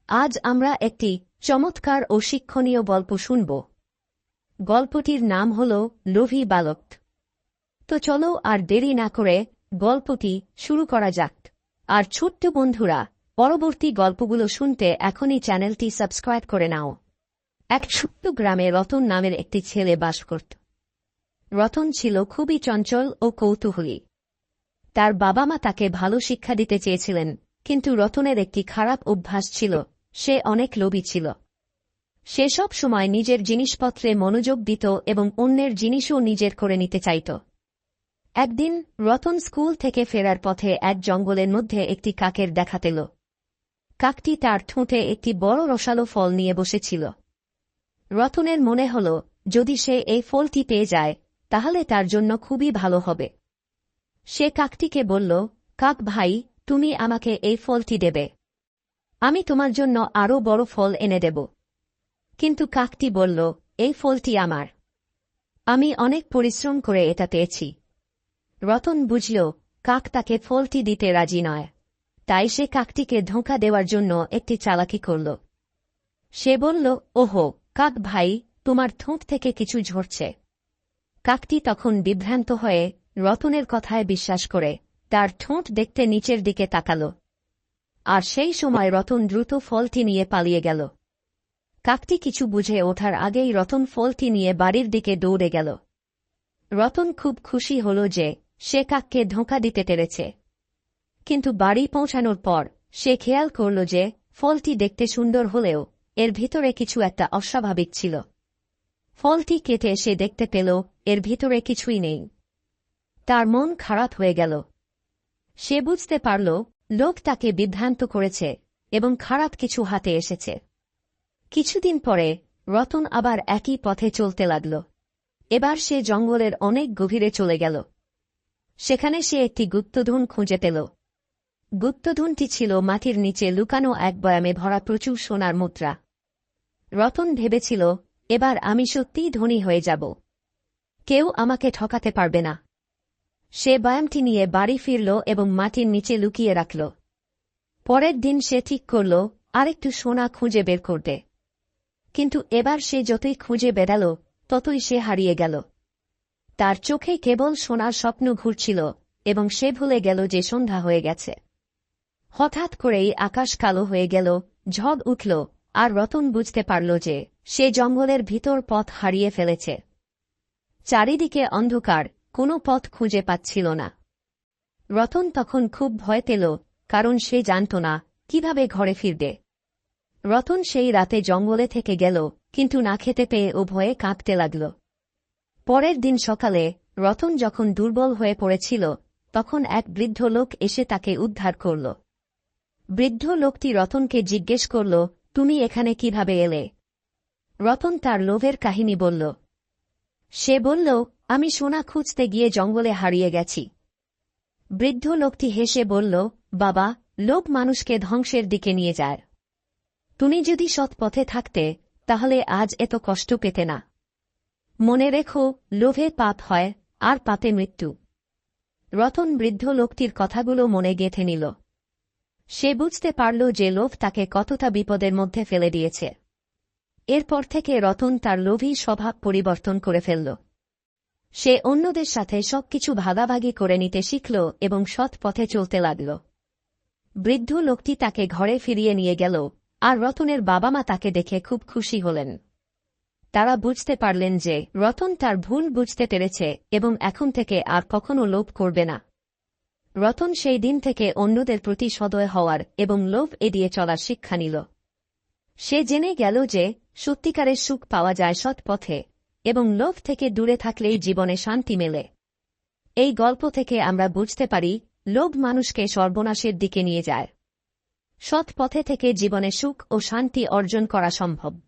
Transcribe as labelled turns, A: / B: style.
A: আজ আমরা একটি চমৎকার ও শিক্ষণীয় গল্প শুনব। গল্পটির নাম হল লোভী বালক। তো চলো আর দেরি না করে গল্পটি শুরু করা যাক। আর ছোট্ট বন্ধুরা, পরবর্তী গল্পগুলো শুনতে এখনই চ্যানেলটি সাবস্ক্রাইব করে নাও। এক ছোট্ট গ্রামে রতন নামের একটি ছেলে বাস করত। রতন ছিল খুবই চঞ্চল ও কৌতূহলী। তার বাবা মা তাকে ভালো শিক্ষা দিতে চেয়েছিলেন, কিন্তু রতনের একটি খারাপ অভ্যাস ছিল, সে অনেক লোভী ছিল। সে সব সময় নিজের জিনিসপত্রে মনোযোগ দিত এবং অন্যের জিনিসও নিজের করে নিতে চাইত। একদিন রতন স্কুল থেকে ফেরার পথে এক জঙ্গলের মধ্যে একটি কাকের দেখা পেল। কাকটি তার ঠোঁটে একটি বড় রসালো ফল নিয়ে বসেছিল। রতনের মনে হল, যদি সে এই ফলটি পেয়ে যায় তাহলে তার জন্য খুবই ভালো হবে। সে কাকটিকে বলল, কাক ভাই, তুমি আমাকে এই ফলটি দেবে। আমি তোমার জন্য আরও বড় ফল এনে দেব। কিন্তু কাকটি বলল, এই ফলটি আমার। আমি অনেক পরিশ্রম করে এটা পেয়েছি। রতন বুঝল, কাক তাকে ফলটি দিতে রাজি নয়। তাই সে কাকটিকে ধোঁকা দেওয়ার জন্য একটি চালাকি করল। সে বলল, ওহো কাক ভাই, তোমার ঠোঁট থেকে কিছু ঝরছে। কাকটি তখন বিভ্রান্ত হয়ে রতনের কথায় বিশ্বাস করে তার ঠোঁট দেখতে নিচের দিকে তাকাল। আর সেই সময় রতন দ্রুত ফলটি নিয়ে পালিয়ে গেল। কাকটি কিছু বুঝে ওঠার আগেই রতন ফলটি নিয়ে বাড়ির দিকে দৌড়ে গেল। রতন খুব খুশি হল যে সে কাককে ধোঁকা দিতে পেরেছে। কিন্তু বাড়ি পৌঁছানোর পর সে খেয়াল করল যে ফলটি দেখতে সুন্দর হলেও এর ভিতরে কিছু একটা অস্বাভাবিক ছিল। ফলটি কেটে সে দেখতে পেল এর ভিতরে কিছুই নেই। তার মন খারাপ হয়ে গেল। সে বুঝতে পারল লোক তাকে বিভ্রান্ত করেছে এবং খারাপ কিছু হাতে এসেছে। কিছুদিন পরে রতন আবার একই পথে চলতে লাগল। এবার সে জঙ্গলের অনেক গভীরে চলে গেল। সেখানে সে একটি গুপ্তধন খুঁজে পেল। গুপ্তধনটি ছিল মাটির নিচে লুকানো এক বয়ামে ভরা প্রচুর সোনার মুদ্রা। রতন ভেবেছিল, এবার আমি সত্যিই ধনী হয়ে যাব। কেউ আমাকে ঠকাতে পারবে না। সে বয়ামটি নিয়ে বাড়ি ফিরল এবং মাটির নিচে লুকিয়ে রাখল। পরের দিন সে ঠিক করল আরেকটু সোনা খুঁজে বের করতে। কিন্তু এবার সে যতই খুঁজে বেড়াল ততই সে হারিয়ে গেল। তার চোখে কেবল সোনার স্বপ্ন ঘুরছিল এবং সে ভুলে গেল যে সন্ধ্যা হয়ে গেছে। হঠাৎ করেই আকাশ কালো হয়ে গেল, ঝড় উঠল, আর রতন বুঝতে পারল যে সে জঙ্গলের ভিতর পথ হারিয়ে ফেলেছে। চারিদিকে অন্ধকার, কোনো পথ খুঁজে পাচ্ছিল না। রতন তখন খুব ভয় পেল, কারণ সে জানত না কিভাবে ঘরে ফিরবে। রতন সেই রাতে জঙ্গলে থেকে গেল, কিন্তু না খেতে পেয়ে ও ভয়ে কাঁপতে লাগল। পরের দিন সকালে রতন যখন দুর্বল হয়ে পড়েছিল তখন এক বৃদ্ধ লোক এসে তাকে উদ্ধার করল। বৃদ্ধ লোকটি রতনকে জিজ্ঞেস করল, তুমি এখানে কিভাবে এলে? রতন তার লোভের কাহিনী বলল। সে বলল, আমি সোনা খুঁজতে গিয়ে জঙ্গলে হারিয়ে গেছি। বৃদ্ধ লোকটি হেসে বলল, বাবা, লোভ মানুষকে ধ্বংসের দিকে নিয়ে যায়। তুমি যদি সৎ পথে থাকতে তাহলে আজ এত কষ্ট পেতে না। মনে রেখো, লোভে পাপ হয়, আর পাপে মৃত্যু। রতন বৃদ্ধ লোকটির কথাগুলো মনে গেঁথে নিল। সে বুঝতে পারল যে লোভ তাকে কতটা বিপদের মধ্যে ফেলে দিয়েছে। এরপর থেকে রতন তার লোভী স্বভাব পরিবর্তন করে ফেলল। সে অন্যদের সাথে সবকিছু ভাগাভাগি করে নিতে শিখল এবং সৎ পথে চলতে লাগল। বৃদ্ধ লোকটি তাকে ঘরে ফিরিয়ে নিয়ে গেল, আর রতনের বাবা মা তাকে দেখে খুব খুশি হলেন। তারা বুঝতে পারলেন যে রতন তার ভুল বুঝতে পেরেছে এবং এখন থেকে আর কখনো লোভ করবে না। রতন সেই দিন থেকে অন্যদের প্রতি সদয় হওয়ার এবং লোভ এড়িয়ে চলার শিক্ষা নিল। সে জেনে গেল যে সত্যিকারের সুখ পাওয়া যায় সৎ পথে এবং লোভ থেকে দূরে থাকলেই জীবনে শান্তি মেলে। এই গল্প থেকে আমরা বুঝতে পারি লোভ মানুষকে সর্বনাশের দিকে নিয়ে যায়। সৎ পথে থেকে জীবনে সুখ ও শান্তি অর্জন করা সম্ভব।